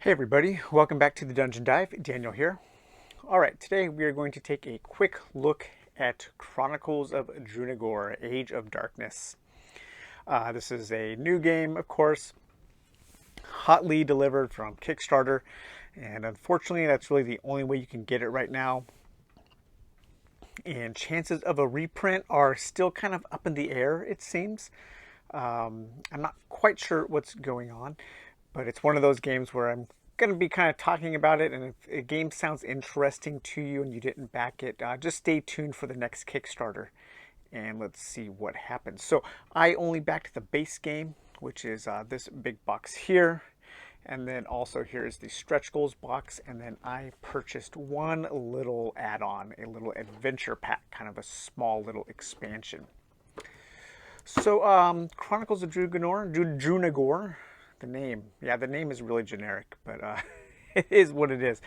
Hey everybody, welcome back to the Dungeon Dive. Daniel here. Alright, today we are going to take a quick look at Chronicles of Drunagor, Age of Darkness. This is a new game, of course, hotly delivered from Kickstarter, and unfortunately that's really the only way you can get it right now. And chances of a reprint are still kind of up in the air, it seems. I'm not quite sure what's going on, but it's one of those games where I'm going to be kind of talking about it, and if a game sounds interesting to you and you didn't back it, just stay tuned for the next Kickstarter and let's see what happens. So I only backed the base game, which is this big box here, and then also here's the stretch goals box, and then I purchased one little add-on, a little adventure pack, kind of a small little expansion. So Chronicles of Drunagor, the name is really generic, but it is what it is.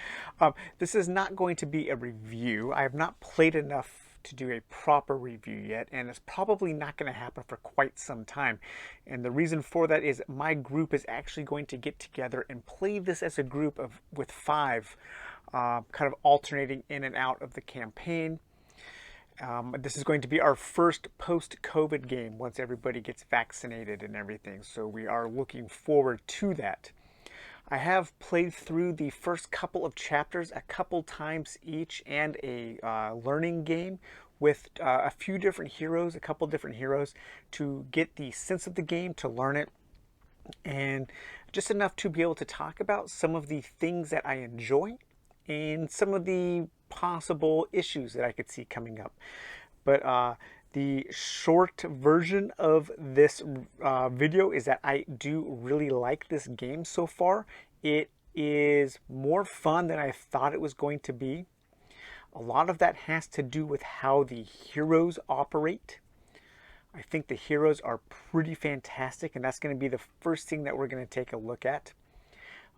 This is not going to be a review. I have not played enough to do a proper review yet, and it's probably not going to happen for quite some time. And the reason for that is my group is actually going to get together and play this as a group with five, kind of alternating in and out of the campaign. This is going to be our first post-COVID game once everybody gets vaccinated and everything, so we are looking forward to that. I have played through the first couple of chapters a couple times each, and a learning game with a few different heroes, a couple different heroes, to get the sense of the game, to learn it, and just enough to be able to talk about some of the things that I enjoy and some of the possible issues that I could see coming up. But the short version of this video is that I do really like this game so far. It is more fun than I thought it was going to be. A lot of that has to do with how the heroes operate. I think the heroes are pretty fantastic, and that's going to be the first thing that we're going to take a look at.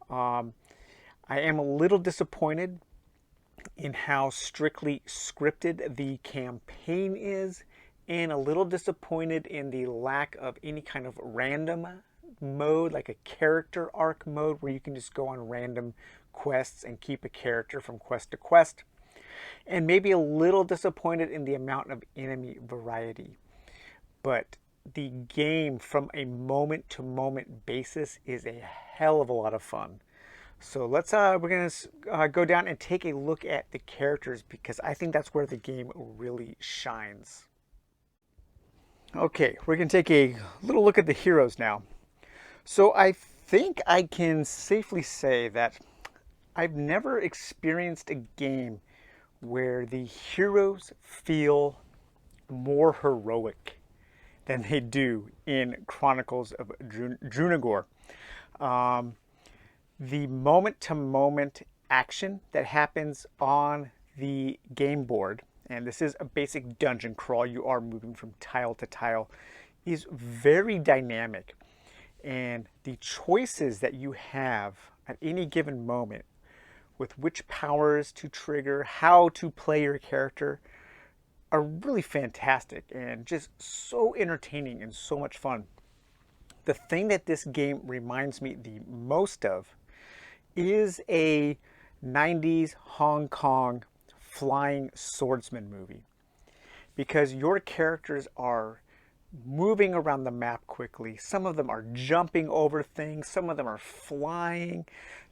I am a little disappointed in how strictly scripted the campaign is, and a little disappointed in the lack of any kind of random mode, like a character arc mode where you can just go on random quests and keep a character from quest to quest. And maybe a little disappointed in the amount of enemy variety. But the game from a moment to moment basis is a hell of a lot of fun. So we're gonna go down and take a look at the characters, because I think that's where the game really shines. Okay, we're gonna take a little look at the heroes now. So I think I can safely say that I've never experienced a game where the heroes feel more heroic than they do in Chronicles of Drunagor. The moment-to-moment action that happens on the game board, and this is a basic dungeon crawl, you are moving from tile to tile, is very dynamic. And the choices that you have at any given moment with which powers to trigger, how to play your character, are really fantastic and just so entertaining and so much fun. The thing that this game reminds me the most of is a 90s Hong Kong flying swordsman movie, because your characters are moving around the map quickly. Some of them are jumping over things, some of them are flying,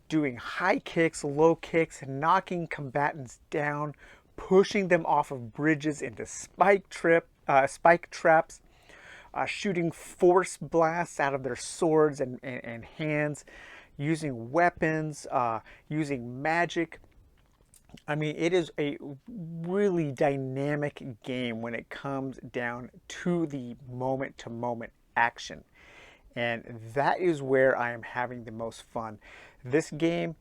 doing high kicks, low kicks, knocking combatants down, pushing them off of bridges into spike traps, shooting force blasts out of their swords and hands, using weapons, using magic. I mean, it is a really dynamic game when it comes down to the moment-to-moment action. And that is where I am having the most fun. This game,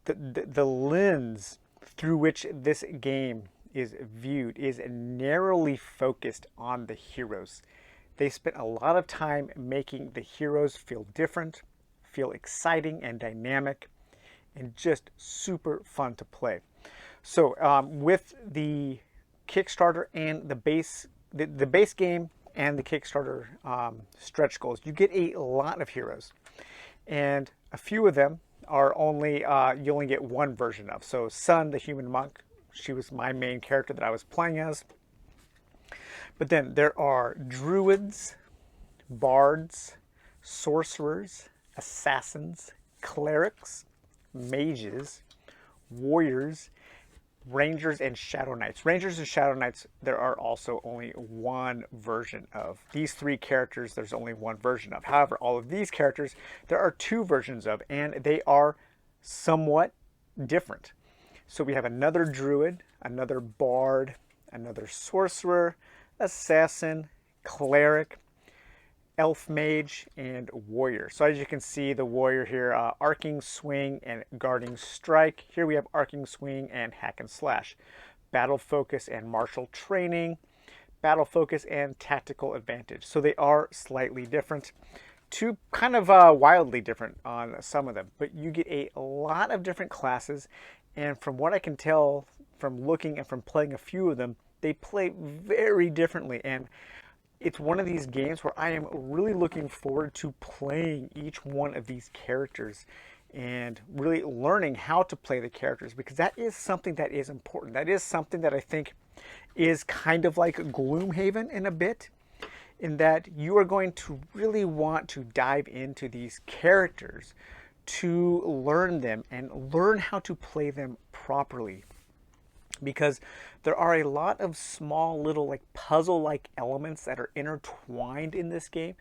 the lens through which this game is viewed is narrowly focused on the heroes. They spent a lot of time making the heroes feel different, feel exciting and dynamic, and just super fun to play. So with the Kickstarter and the base game and the Kickstarter stretch goals, you get a lot of heroes, and a few of them are only, you only get one version of. So Sun, the human monk, she was my main character that I was playing as. But then there are druids, bards, sorcerers, assassins, clerics, mages, warriors, rangers, and shadow knights. Rangers and shadow knights, there are also only one version of. These three characters, there's only one version of. However, all of these characters, there are two versions of, and they are somewhat different. So we have another druid, another bard, another sorcerer, assassin, cleric, elf mage, and warrior. So as you can see, the warrior here, arcing swing and guarding strike. Here we have arcing swing and hack and slash. Battle focus and martial training. Battle focus and tactical advantage. So they are slightly different. Two kind of wildly different on some of them, but you get a lot of different classes, and from what I can tell from looking and from playing a few of them, they play very differently. And it's one of these games where I am really looking forward to playing each one of these characters and really learning how to play the characters, because that is something that is important. That is something that I think is kind of like Gloomhaven in a bit, in that you are going to really want to dive into these characters to learn them and learn how to play them properly. Because there are a lot of small little like puzzle-like elements that are intertwined in this game,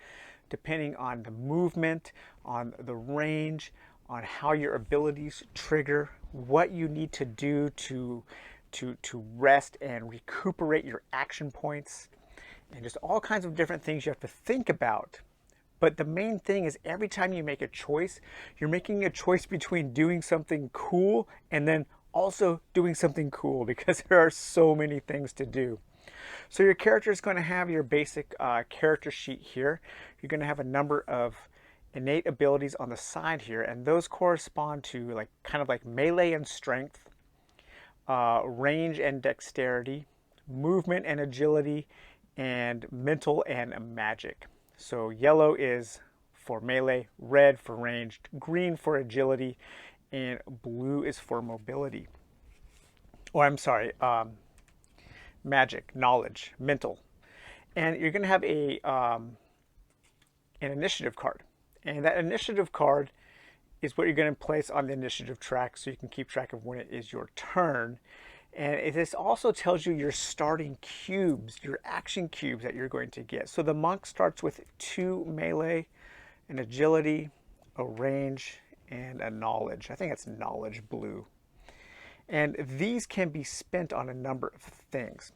depending on the movement, on the range, on how your abilities trigger, what you need to do to rest and recuperate your action points, and just all kinds of different things you have to think about. But the main thing is, every time you make a choice, you're making a choice between doing something cool and then also doing something cool, because there are so many things to do. So your character is going to have your basic character sheet here. You're going to have a number of innate abilities on the side here, and those correspond to like kind of like melee and strength, range and dexterity, movement and agility, and mental and magic. So yellow is for melee, red for ranged, green for agility, and blue is for mobility. Or I'm sorry, magic, knowledge, mental. And you're going to have an initiative card. And that initiative card is what you're going to place on the initiative track, so you can keep track of when it is your turn. And this also tells you your starting cubes, your action cubes that you're going to get. So the monk starts with 2 melee, an agility, a range, and a knowledge. I think it's knowledge blue. And these can be spent on a number of things.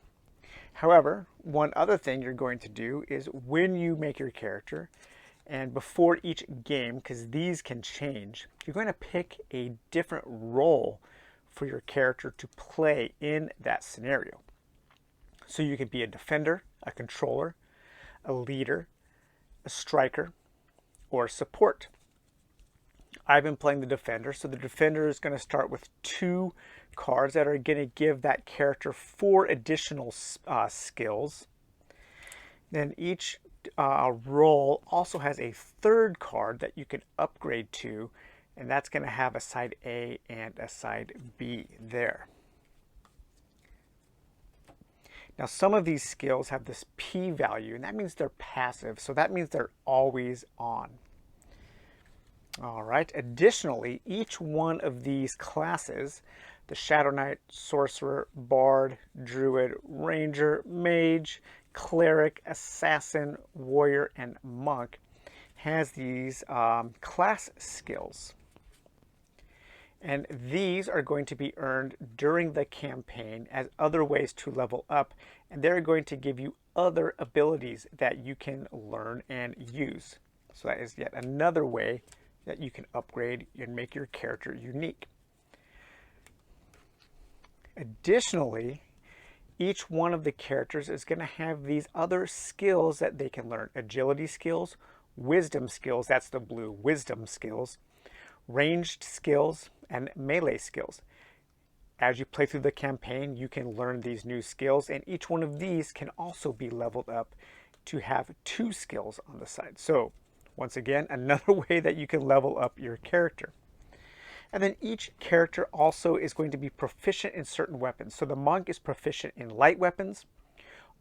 However, one other thing you're going to do is, when you make your character, and before each game, because these can change, you're going to pick a different role for your character to play in that scenario. So you could be a defender, a controller, a leader, a striker, or support. I've been playing the defender, so the defender is going to start with 2 cards that are going to give that character 4 additional skills. Then each role also has a 3rd card that you can upgrade to, and that's going to have a side A and a side B there. Now, some of these skills have this P value, and that means they're passive, so that means they're always on. All right. Additionally, each one of these classes, the Shadow Knight, Sorcerer, Bard, Druid, Ranger, Mage, Cleric, Assassin, Warrior, and Monk, has these class skills. And these are going to be earned during the campaign as other ways to level up, and they're going to give you other abilities that you can learn and use. So that is yet another way that you can upgrade and make your character unique. Additionally, each one of the characters is going to have these other skills that they can learn. Agility skills, wisdom skills, that's the blue, wisdom skills, ranged skills, and melee skills. As you play through the campaign, you can learn these new skills, and each one of these can also be leveled up to have 2 skills on the side. So once again, another way that you can level up your character. And then each character also is going to be proficient in certain weapons. So the monk is proficient in light weapons,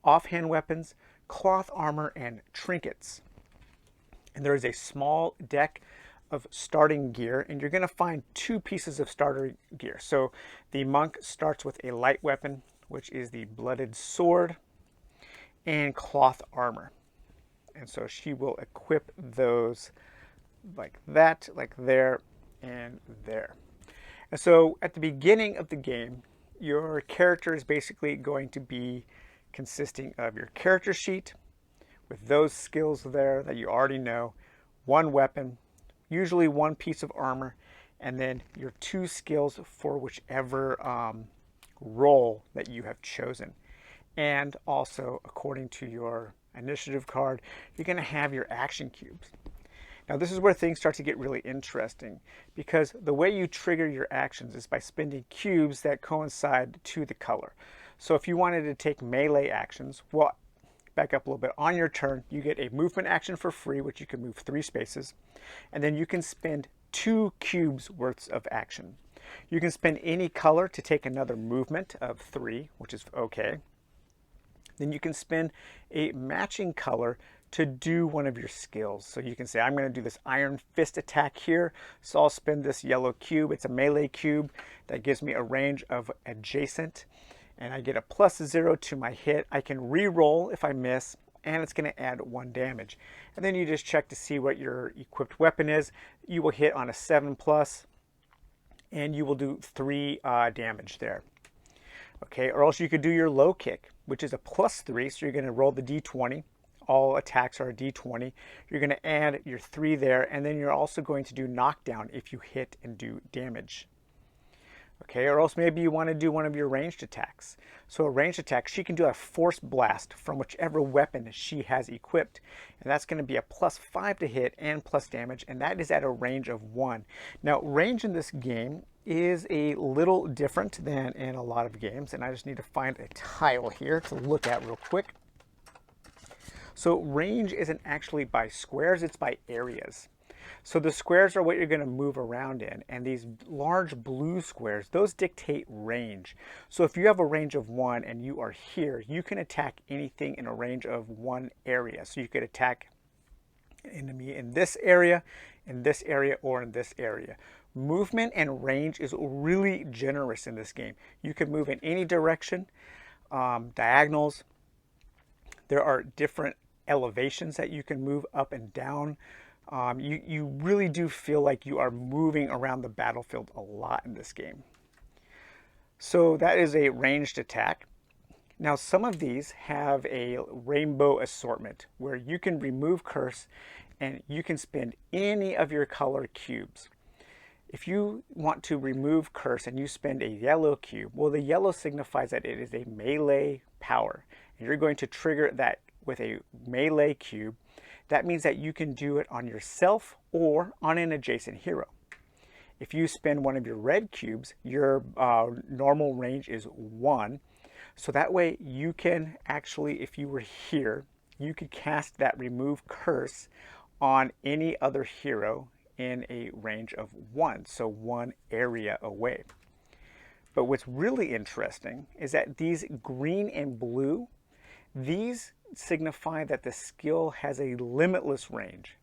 offhand weapons, cloth armor, and trinkets. And there is a small deck of starting gear, and you're going to find two pieces of starter gear. So the monk starts with a light weapon, which is the blooded sword, and cloth armor. And so she will equip those like that, like there, and there. And so at the beginning of the game, your character is basically going to be consisting of your character sheet with those skills there that you already know, one weapon, usually one piece of armor, and then your two skills for whichever role that you have chosen. And also, according to your initiative card, you're going to have your action cubes. Now this is where things start to get really interesting, because the way you trigger your actions is by spending cubes that coincide to the color. So if you wanted to take melee actions, well, back up a little bit, on your turn you get a movement action for free, which you can move 3 spaces, and then you can spend 2 cubes worths of action. You can spend any color to take another movement of 3, which is okay. Then you can spend a matching color to do one of your skills. So you can say, I'm going to do this Iron Fist attack here, so I'll spend this yellow cube. It's a melee cube that gives me a range of adjacent, and I get a +0 to my hit. I can re-roll if I miss, and it's going to add 1 damage. And then you just check to see what your equipped weapon is. You will hit on a 7+, and you will do 3 damage there. Okay, or else you could do your low kick, which is a +3, so you're going to roll the d20. All attacks are a d20. You're going to add your 3 there, and then you're also going to do knockdown if you hit and do damage. Okay, or else maybe you want to do one of your ranged attacks. So a ranged attack, she can do a force blast from whichever weapon she has equipped, and that's going to be a +5 to hit and plus damage, and that is at a range of 1. Now, range in this game is a little different than in a lot of games, and I just need to find a tile here to look at real quick. So range isn't actually by squares, it's by areas. So the squares are what you're going to move around in, and these large blue squares, those dictate range. So if you have a range of 1 and you are here, you can attack anything in a range of 1 area. So you could attack an enemy in this area, or in this area. Movement and range is really generous in this game. You can move in any direction, diagonals. There are different elevations that you can move up and down. You really do feel like you are moving around the battlefield a lot in this game. So that is a ranged attack. Now some of these have a rainbow assortment where you can remove curse and you can spend any of your color cubes. If you want to remove curse and you spend a yellow cube, well, the yellow signifies that it is a melee power, and you're going to trigger that with a melee cube. That means that you can do it on yourself or on an adjacent hero. If you spend one of your red cubes, your normal range is 1. So that way you can actually, if you were here, you could cast that remove curse on any other hero in a range of 1, so 1 area away. But what's really interesting is that these green and blue, these signify that the skill has a limitless range.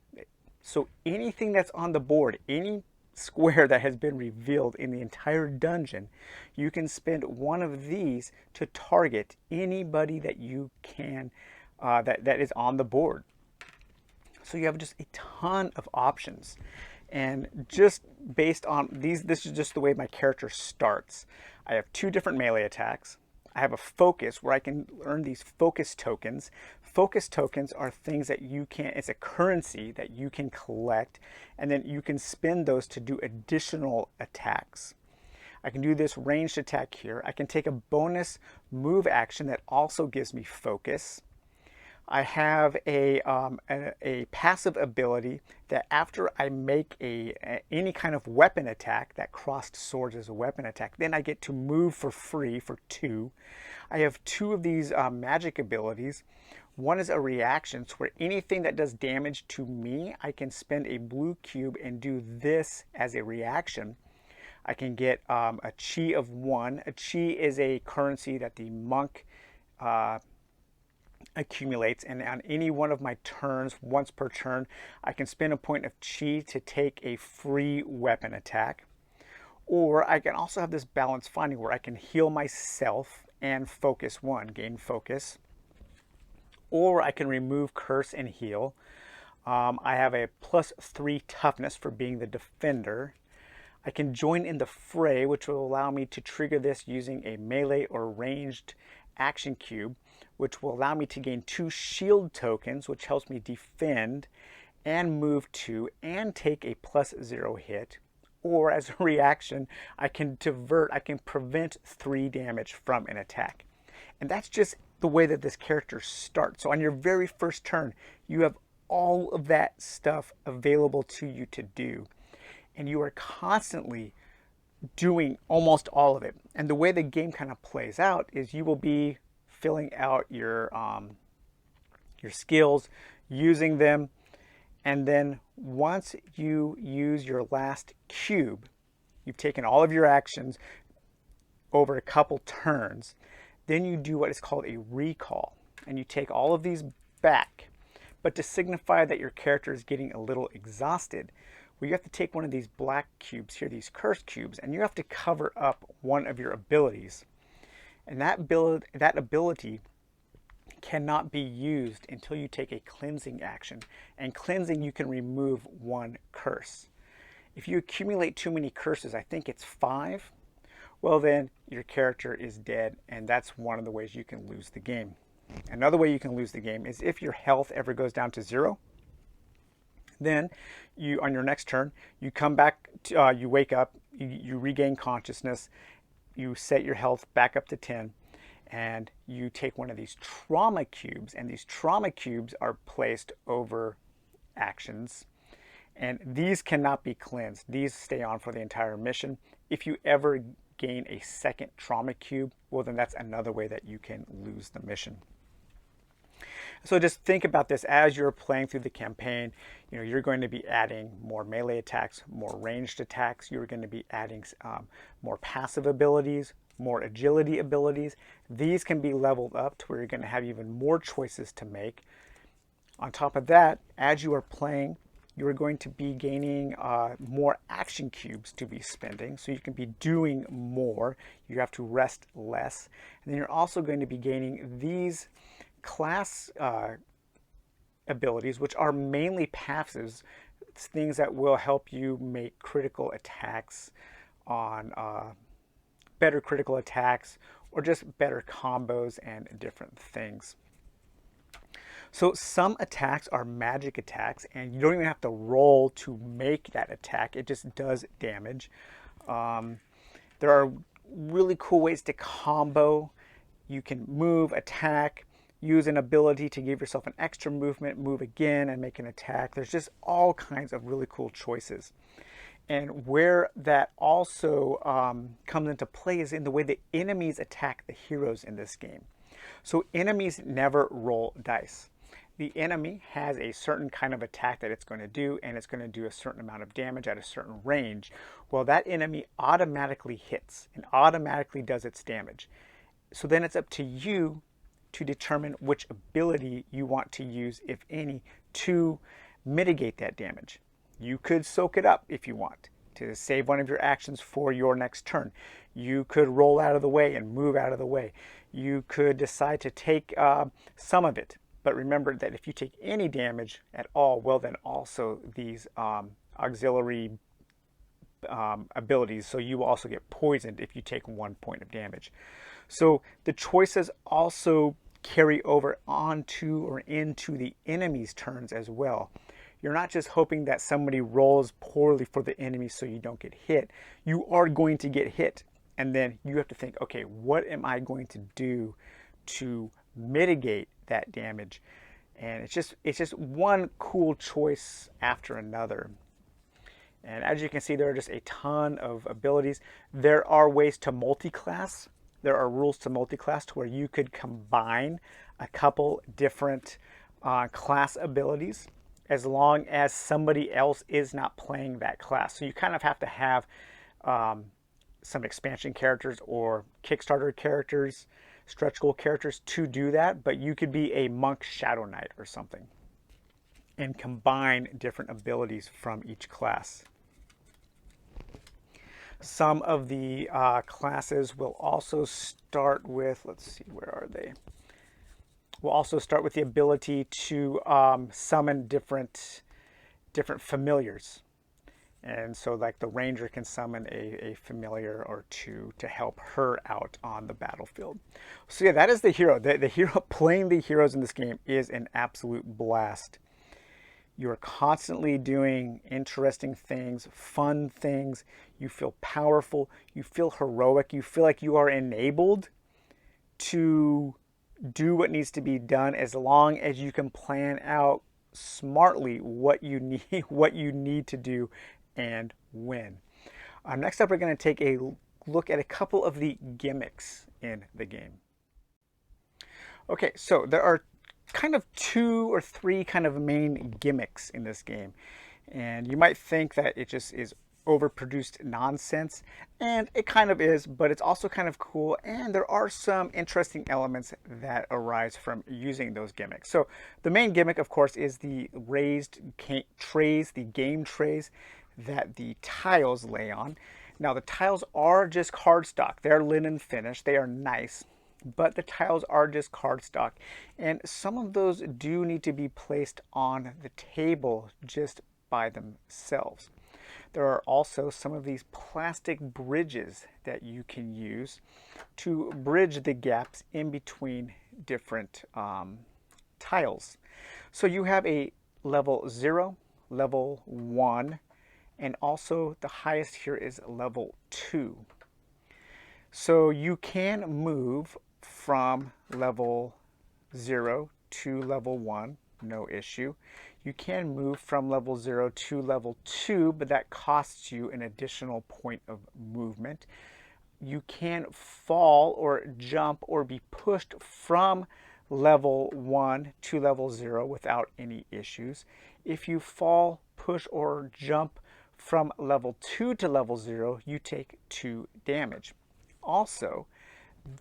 So anything that's on the board, any square that has been revealed in the entire dungeon, you can spend one of these to target anybody that you can, that is on the board. So you have just a ton of options. And just based on these, this is just the way my character starts. I have 2 different melee attacks. I have a focus where I can earn these focus tokens. Focus tokens are things that you can, it's a currency that you can collect, and then you can spend those to do additional attacks. I can do this ranged attack here. I can take a bonus move action that also gives me focus. I have a passive ability that after I make any kind of weapon attack, that crossed swords is a weapon attack, then I get to move for free for 2. I have 2 of these magic abilities. One is a reaction, so where anything that does damage to me, I can spend a blue cube and do this as a reaction. I can get a chi of 1. A chi is a currency that the monk accumulates, and on any one of my turns, once per turn, I can spend a point of chi to take a free weapon attack. Or I can also have this balance finding where I can heal myself and focus 1, gain focus. Or I can remove curse and heal. I have a +3 toughness for being the defender. I can join in the fray, which will allow me to trigger this using a melee or ranged action cube, which will allow me to gain 2 shield tokens, which helps me defend and move 2 and take a +0 hit. Or as a reaction, I can prevent 3 damage from an attack. And that's just the way that this character starts. So on your very first turn, you have all of that stuff available to you to do. And you are constantly doing almost all of it. And the way the game kind of plays out is you will be filling out your skills, using them, and then once you use your last cube, you've taken all of your actions over a couple turns, then you do what is called a recall, and you take all of these back. But to signify that your character is getting a little exhausted, well, you have to take one of these black cubes here, these curse cubes, and you have to cover up one of your abilities. And that ability cannot be used until you take a cleansing action. And cleansing, you can remove 1 curse. If you accumulate too many curses, I think it's 5, well then your character is dead, and that's one of the ways you can lose the game. Another way you can lose the game is if your health ever goes down to 0. Then you, on your next turn, you come back, you wake up, you regain consciousness, you set your health back up to 10, and you take one of these trauma cubes, and these trauma cubes are placed over actions, and these cannot be cleansed. These stay on for the entire mission. If you ever gain a second trauma cube, well then that's another way that you can lose the mission. So just think about this as you're playing through the campaign. You're going to be adding more melee attacks, more ranged attacks. You're going to be adding more passive abilities, more agility abilities. These can be leveled up to where you're going to have even more choices to make. On top of that, as you are playing, you are going to be gaining more action cubes to be spending, so you can be doing more. You have to rest less. And then you're also going to be gaining these class abilities, which are mainly passives, things that will help you make critical attacks on better critical attacks, or just better combos and different things. So some attacks are magic attacks, and you don't even have to roll to make that attack. It just does damage. There are really cool ways to combo. You can move, attack, use an ability to give yourself an extra movement, move again and make an attack. There's just all kinds of really cool choices. And where that also comes into play is in the way the enemies attack the heroes in this game. So enemies never roll dice. The enemy has a certain kind of attack that it's going to do, and it's going to do a certain amount of damage at a certain range. Well, that enemy automatically hits and automatically does its damage. So then it's up to you to determine which ability you want to use, if any, to mitigate that damage. You could soak it up if you want to save one of your actions for your next turn. You could roll out of the way and move out of the way. You could decide to take some of it. But remember that if you take any damage at all, well then also these auxiliary abilities, so you will also get poisoned if you take 1 point of damage. So the choices also carry over onto or into the enemy's turns as well. You're not just hoping that somebody rolls poorly for the enemy so you don't get hit. You are going to get hit. And then you have to think, okay, what am I going to do to mitigate that damage? And it's just one cool choice after another. And as you can see, there are just a ton of abilities. There are ways to multi-class. There are rules to multi-class to where you could combine a couple different class abilities as long as somebody else is not playing that class. So you kind of have to have some expansion characters or Kickstarter characters, stretch goal characters to do that, but you could be a monk shadow knight or something and combine different abilities from each class. Some of the classes will also start with, let's see, where are they? We'll also start with the ability to summon different familiars. And so like the ranger can summon a familiar or two to help her out on the battlefield. So yeah, that is the hero. The hero, playing the heroes in this game is an absolute blast. You're constantly doing interesting things, fun things. You feel powerful. You feel heroic. You feel like you are enabled to do what needs to be done as long as you can plan out smartly what you need to do and when. Next up, we're going to take a look at a couple of the gimmicks in the game. Okay, so there are kind of 2 or 3 kind of main gimmicks in this game. And you might think that it just is overproduced nonsense, and it kind of is, but it's also kind of cool, and there are some interesting elements that arise from using those gimmicks. So the main gimmick, of course, is the raised trays, the game trays that the tiles lay on. Now the tiles are just cardstock. They're linen finish. They are nice, but the tiles are just cardstock, and some of those do need to be placed on the table just by themselves. There are also some of these plastic bridges that you can use to bridge the gaps in between different tiles. So you have a level 0, level 1, and also the highest here is level 2. So you can move from level 0 to level 1, no issue. You can move from level 0 to level 2, but that costs you an additional point of movement. You can fall or jump or be pushed from level 1 to level 0 without any issues. If you fall, push, or jump from level 2 to level 0, you take 2 damage. Also,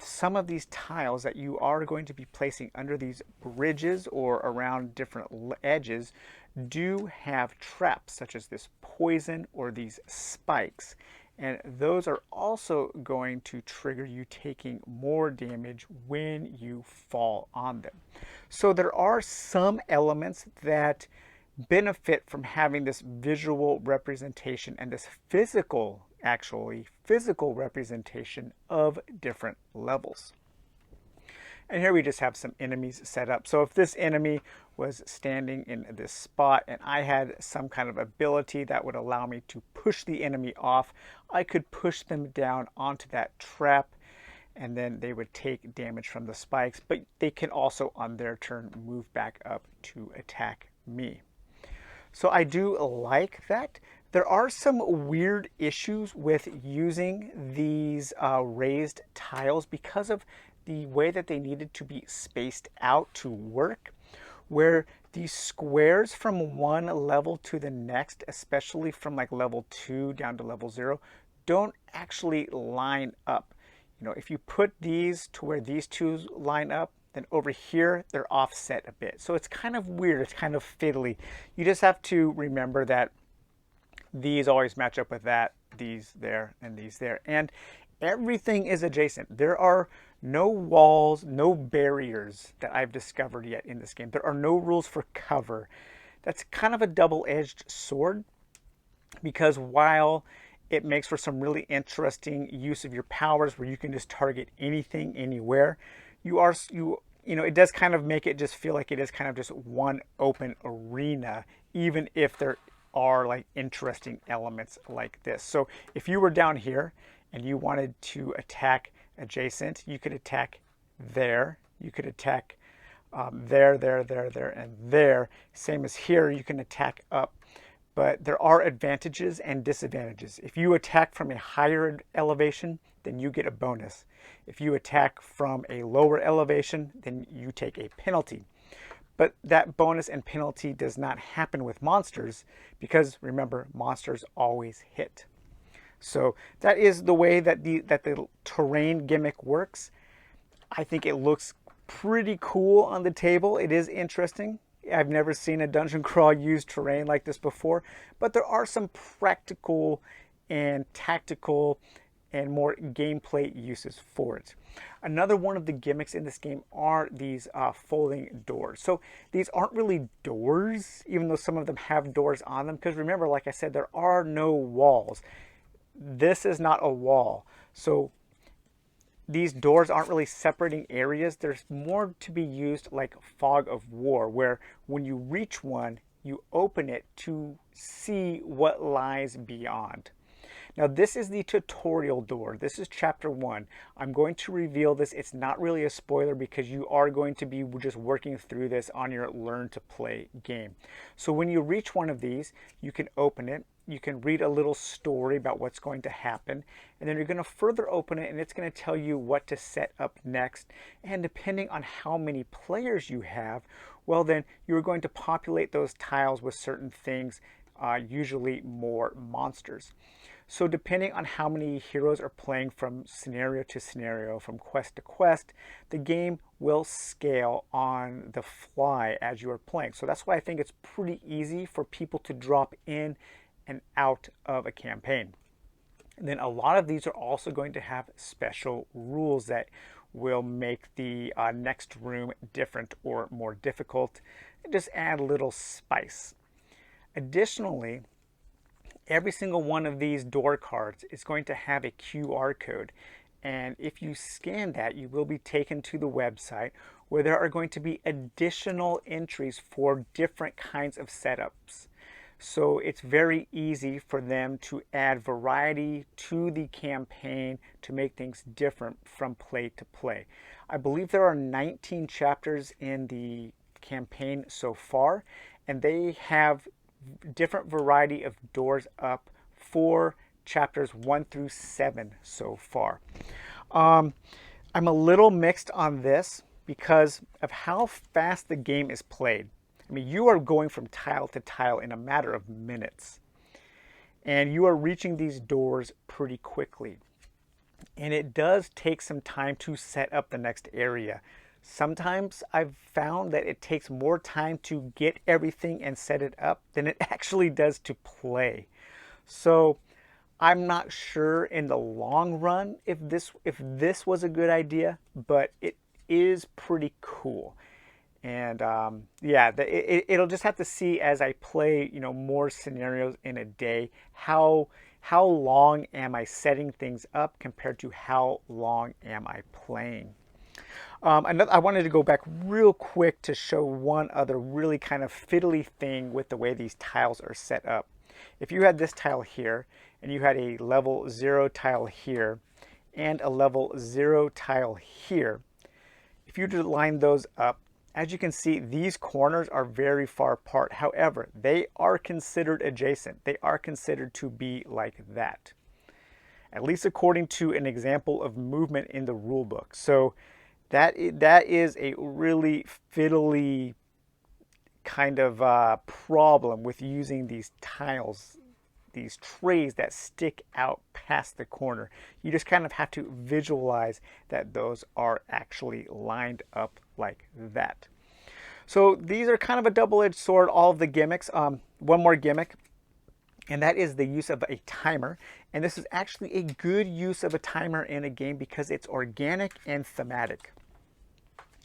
some of these tiles that you are going to be placing under these bridges or around different edges do have traps, such as this poison or these spikes. And those are also going to trigger you taking more damage when you fall on them. So there are some elements that benefit from having this visual representation and this physical representation of different levels. And here we just have some enemies set up. So if this enemy was standing in this spot and I had some kind of ability that would allow me to push the enemy off, I could push them down onto that trap, and then they would take damage from the spikes, but they can also on their turn move back up to attack me. So I do like that. There are some weird issues with using these raised tiles because of the way that they needed to be spaced out to work, where these squares from one level to the next, especially from like level 2 down to level 0, don't actually line up. You know, if you put these to where these two line up, then over here they're offset a bit. So it's kind of weird, it's kind of fiddly. You just have to remember that these always match up with that, these there, and these there. And everything is adjacent. There are no walls, no barriers that I've discovered yet in this game. There are no rules for cover. That's kind of a double-edged sword, because while it makes for some really interesting use of your powers where you can just target anything, anywhere, it does kind of make it just feel like it is kind of just one open arena, even if there are like interesting elements like this. So if you were down here and you wanted to attack adjacent, you could attack there, you could attack there, and there. Same as here, you can attack up. But there are advantages and disadvantages. If you attack from a higher elevation, then you get a bonus. If you attack from a lower elevation, then you take a penalty. But that bonus and penalty does not happen with monsters because, remember, monsters always hit. So that is the way that the terrain gimmick works. I think it looks pretty cool on the table. It is interesting. I've never seen a dungeon crawl use terrain like this before, but there are some practical and tactical and more gameplay uses for it. Another one of the gimmicks in this game are these folding doors. So these aren't really doors, even though some of them have doors on them, because remember, like I said, there are no walls. This is not a wall. So these doors aren't really separating areas. There's more to be used like fog of war, where when you reach one, you open it to see what lies beyond. Now this is the tutorial door. This is chapter 1. I'm going to reveal this. It's not really a spoiler because you are going to be just working through this on your learn to play game. So when you reach one of these, you can open it. You can read a little story about what's going to happen, and then you're going to further open it and it's going to tell you what to set up next. And depending on how many players you have, well then you're going to populate those tiles with certain things, usually more monsters. So depending on how many heroes are playing from scenario to scenario, from quest to quest, the game will scale on the fly as you are playing. So that's why I think it's pretty easy for people to drop in and out of a campaign. And then a lot of these are also going to have special rules that will make the next room different or more difficult and just add a little spice. Additionally, every single one of these door cards is going to have a QR code. And if you scan that, you will be taken to the website where there are going to be additional entries for different kinds of setups. So it's very easy for them to add variety to the campaign to make things different from play to play. I believe there are 19 chapters in the campaign so far, and they have different variety of doors up for chapters 1 through 7 so far. I'm a little mixed on this because of how fast the game is played. I mean, you are going from tile to tile in a matter of minutes, and you are reaching these doors pretty quickly. And it does take some time to set up the next area. Sometimes I've found that it takes more time to get everything and set it up than it actually does to play. So I'm not sure in the long run if this was a good idea, but it is pretty cool. And yeah, it'll just have to see as I play, more scenarios in a day, how long am I setting things up compared to how long am I playing. I wanted to go back real quick to show one other really kind of fiddly thing with the way these tiles are set up. If you had this tile here, and you had a level 0 tile here, and a level 0 tile here, if you just line those up, as you can see, these corners are very far apart. However, they are considered adjacent. They are considered to be like that, at least according to an example of movement in the rule book. So that is a really fiddly kind of problem with using these tiles, these trays that stick out past the corner. You just kind of have to visualize that those are actually lined up like that. So these are kind of a double-edged sword, all of the gimmicks. One more gimmick, and that is the use of a timer. And this is actually a good use of a timer in a game because it's organic and thematic.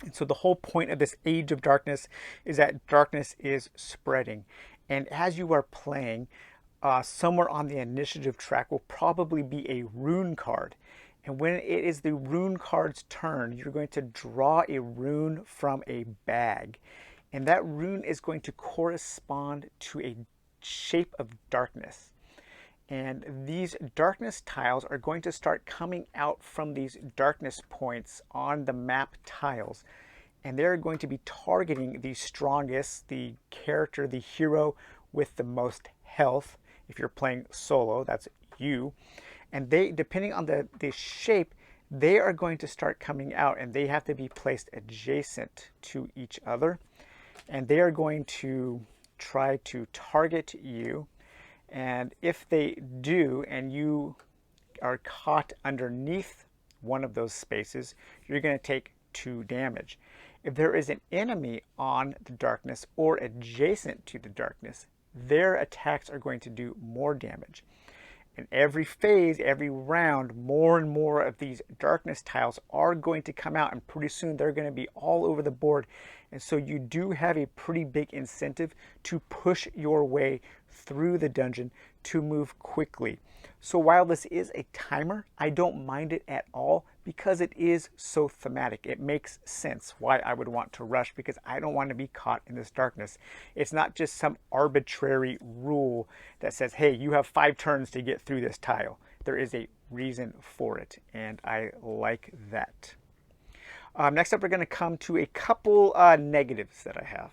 And so the whole point of this Age of Darkness is that darkness is spreading. And as you are playing, somewhere on the initiative track will probably be a rune card. And when it is the rune card's turn, you're going to draw a rune from a bag. And that rune is going to correspond to a shape of darkness. And these darkness tiles are going to start coming out from these darkness points on the map tiles. And they're going to be targeting the strongest, the character, the hero with the most health. If you're playing solo, that's you. And they, depending on the shape, they are going to start coming out, and they have to be placed adjacent to each other. And they are going to try to target you. And if they do, and you are caught underneath one of those spaces, you're going to take 2 damage. If there is an enemy on the darkness or adjacent to the darkness, their attacks are going to do more damage. In every phase, every round, more and more of these darkness tiles are going to come out, and pretty soon they're going to be all over the board. And so you do have a pretty big incentive to push your way through the dungeon to move quickly. So while this is a timer, I don't mind it at all because it is so thematic. It makes sense why I would want to rush, because I don't want to be caught in this darkness. It's not just some arbitrary rule that says, hey, you have 5 turns to get through this tile. There is a reason for it, and I like that. Next up, we're going to come to a couple negatives that I have.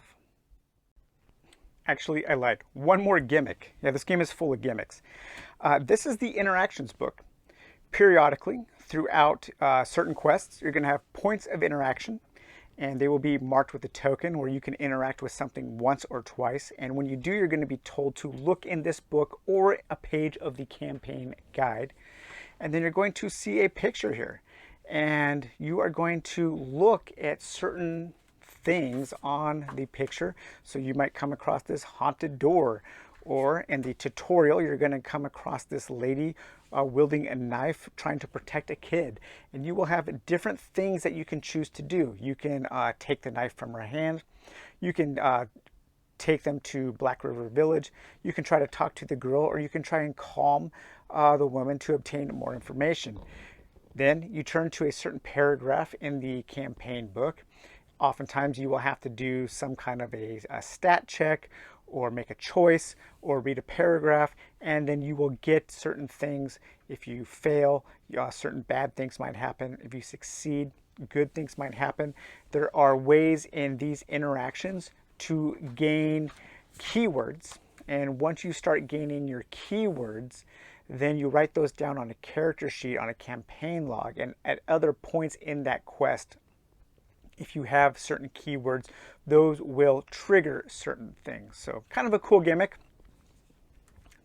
Actually, I lied. One more gimmick. Yeah, this game is full of gimmicks. This is the interactions book. Periodically, throughout certain quests, you're going to have points of interaction, and they will be marked with a token where you can interact with something once or twice. And when you do, you're going to be told to look in this book or a page of the campaign guide. And then you're going to see a picture here. And you are going to look at certain things on the picture. So you might come across this haunted door, or in the tutorial you're going to come across this lady wielding a knife trying to protect a kid, and you will have different things that you can choose to do. You can take the knife from her hand, you can take them to Black River Village, you can try to talk to the girl, or you can try and calm the woman to obtain more information. Then you turn to a certain paragraph in the campaign book. Oftentimes you will have to do some kind of a stat check, or make a choice, or read a paragraph, and then you will get certain things. If you fail, certain bad things might happen. If you succeed, good things might happen. There are ways in these interactions to gain keywords, and once you start gaining your keywords, then you write those down on a character sheet, on a campaign log, and at other points in that quest, if you have certain keywords, those will trigger certain things. So kind of a cool gimmick.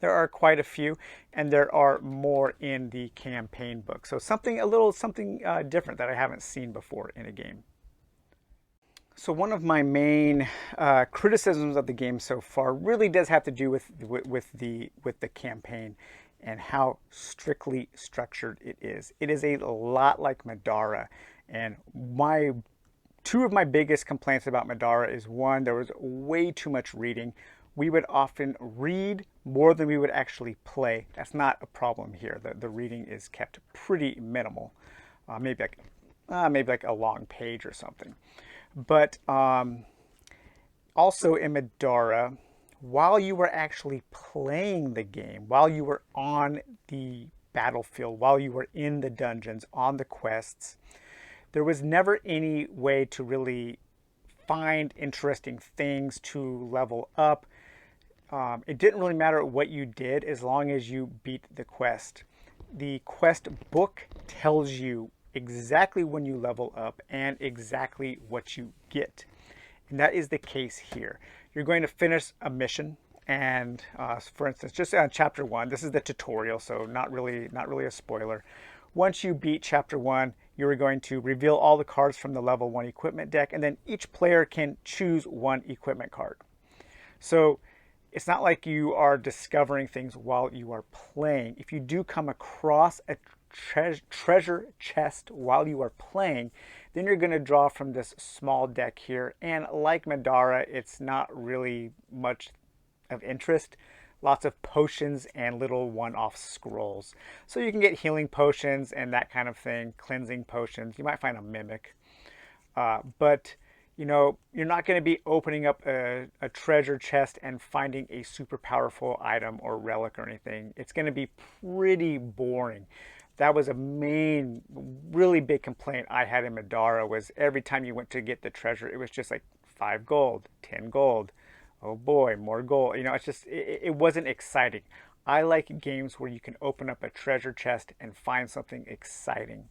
There are quite a few, and there are more in the campaign book. So something different that I haven't seen before in a game. So one of my main criticisms of the game so far really does have to do with the campaign and how strictly structured it is. It is a lot like Madara, and two of my biggest complaints about Madara is, one, there was way too much reading. We would often read more than we would actually play. That's not a problem here. The reading is kept pretty minimal, maybe like a long page or something. But also in Madara, while you were actually playing the game, while you were on the battlefield, while you were in the dungeons, on the quests, there was never any way to really find interesting things to level up. It didn't really matter what you did as long as you beat the quest. The quest book tells you exactly when you level up and exactly what you get. And that is the case here. You're going to finish a mission, and for instance, just on chapter 1, this is the tutorial, so not really a spoiler. Once you beat chapter 1, you're going to reveal all the cards from the level 1 equipment deck, and then each player can choose one equipment card. So it's not like you are discovering things while you are playing. If you do come across a treasure chest while you are playing, then you're going to draw from this small deck here. And like Madara, it's not really much of interest. Lots of potions and little one-off scrolls. So you can get healing potions and that kind of thing, cleansing potions. You might find a mimic. But you know, you're not going to be opening up a treasure chest and finding a super powerful item or relic or anything. It's going to be pretty boring. That was a main, really big complaint I had in Madara, was every time you went to get the treasure, it was just like 5 gold, 10 gold. Oh boy, more gold. You know, it's just, it wasn't exciting. I like games where you can open up a treasure chest and find something exciting.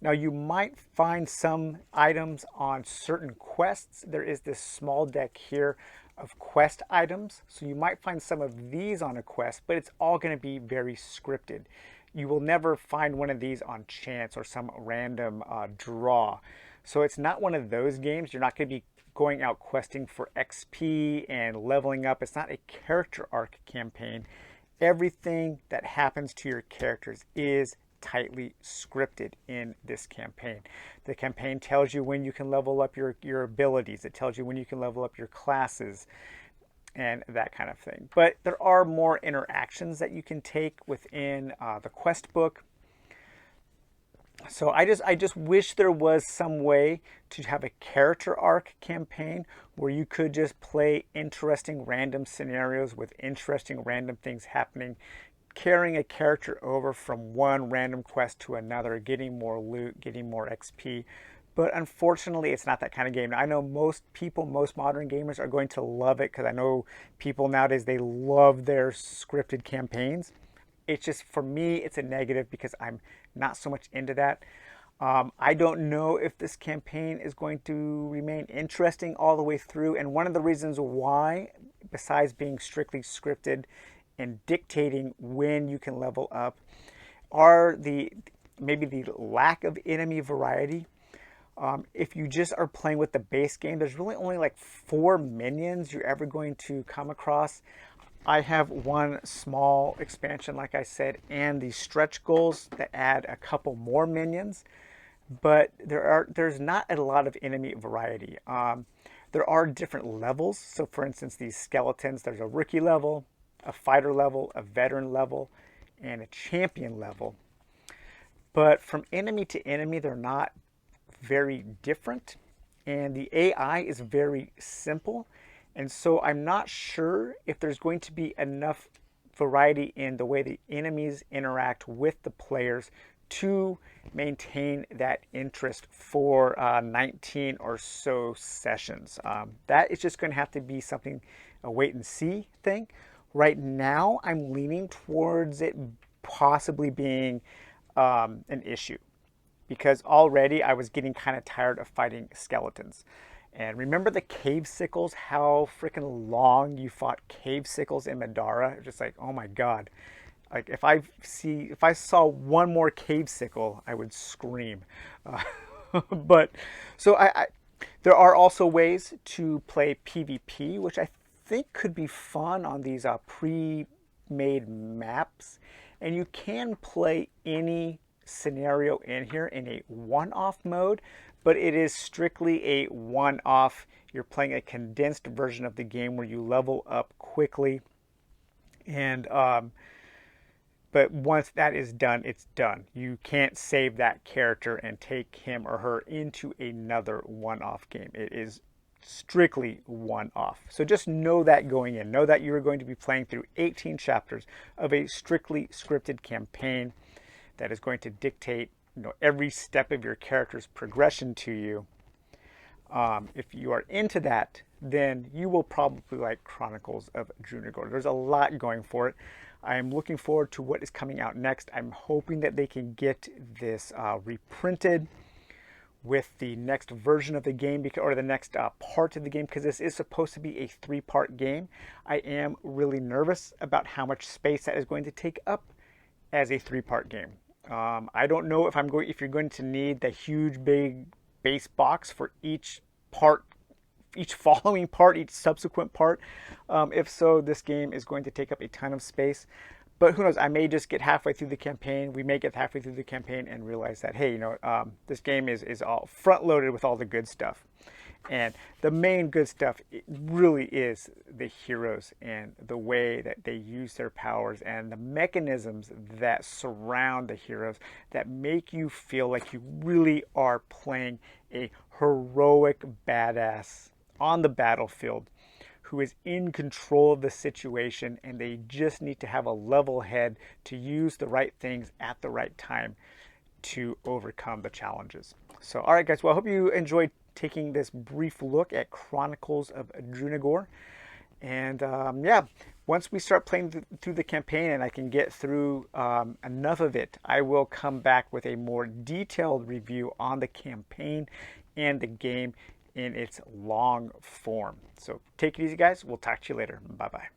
Now, you might find some items on certain quests. There is this small deck here of quest items. So you might find some of these on a quest, but it's all going to be very scripted. You will never find one of these on chance or some random draw. So it's not one of those games. You're not going to be going out questing for XP and leveling up. It's not a character arc campaign. Everything that happens to your characters is tightly scripted in this campaign. The campaign tells you when you can level up your abilities. It tells you when you can level up your classes and that kind of thing. But there are more interactions that you can take within the quest book. So I just wish there was some way to have a character arc campaign where you could just play interesting random scenarios with interesting random things happening, carrying a character over from one random quest to another, getting more loot, getting more XP. But unfortunately, it's not that kind of game. Now, I know most people, most modern gamers are going to love it because I know people nowadays, they love their scripted campaigns. It's just, for me, it's a negative because I'm not so much into that. I don't know if this campaign is going to remain interesting all the way through. And one of the reasons why, besides being strictly scripted and dictating when you can level up, are maybe the lack of enemy variety. If you just are playing with the base game, there's really only like 4 minions you're ever going to come across. I have one small expansion, like I said, and the stretch goals that add a couple more minions. But there's not a lot of enemy variety. There are different levels. So for instance, these skeletons, there's a rookie level, a fighter level, a veteran level, and a champion level. But from enemy to enemy, they're not very different. And the AI is very simple. And so I'm not sure if there's going to be enough variety in the way the enemies interact with the players to maintain that interest for 19 or so sessions. That is just going to have to be something, a wait and see thing. Right now, I'm leaning towards it possibly being an issue because already I was getting kind of tired of fighting skeletons. And remember the cave sickles, how freaking long you fought cave sickles in Madara? Just like, oh my God. Like if I saw one more cave sickle, I would scream. But so there are also ways to play PvP, which I think could be fun on these pre-made maps. And you can play any scenario in here in a one-off mode, but it is strictly a one-off. You're playing a condensed version of the game where you level up quickly. And but once that is done, it's done. You can't save that character and take him or her into another one-off game. It is strictly one-off. So just know that going in. Know that you're going to be playing through 18 chapters of a strictly scripted campaign that is going to dictate, every step of your character's progression to you. If you are into that, then you will probably like Chronicles of Drunagor. There's a lot going for it. I am looking forward to what is coming out next. I'm hoping that they can get this reprinted with the next version of the game, or the next part of the game, because this is supposed to be a 3-part game. I am really nervous about how much space that is going to take up as a 3-part game. I don't know if you're going to need the huge big base box for each part, each following part, each subsequent part. If so, this game is going to take up a ton of space. But who knows, I may just get halfway through the campaign. We may get halfway through the campaign and realize that, hey, this game is all front-loaded with all the good stuff. And the main good stuff, it really is the heroes and the way that they use their powers and the mechanisms that surround the heroes that make you feel like you really are playing a heroic badass on the battlefield who is in control of the situation, and they just need to have a level head to use the right things at the right time to overcome the challenges. So, all right, guys. Well, I hope you enjoyed taking this brief look at Chronicles of Drunagor. And yeah, once we start playing through the campaign and I can get through enough of it, I will come back with a more detailed review on the campaign and the game in its long form. So take it easy, guys. We'll talk to you later. Bye-bye.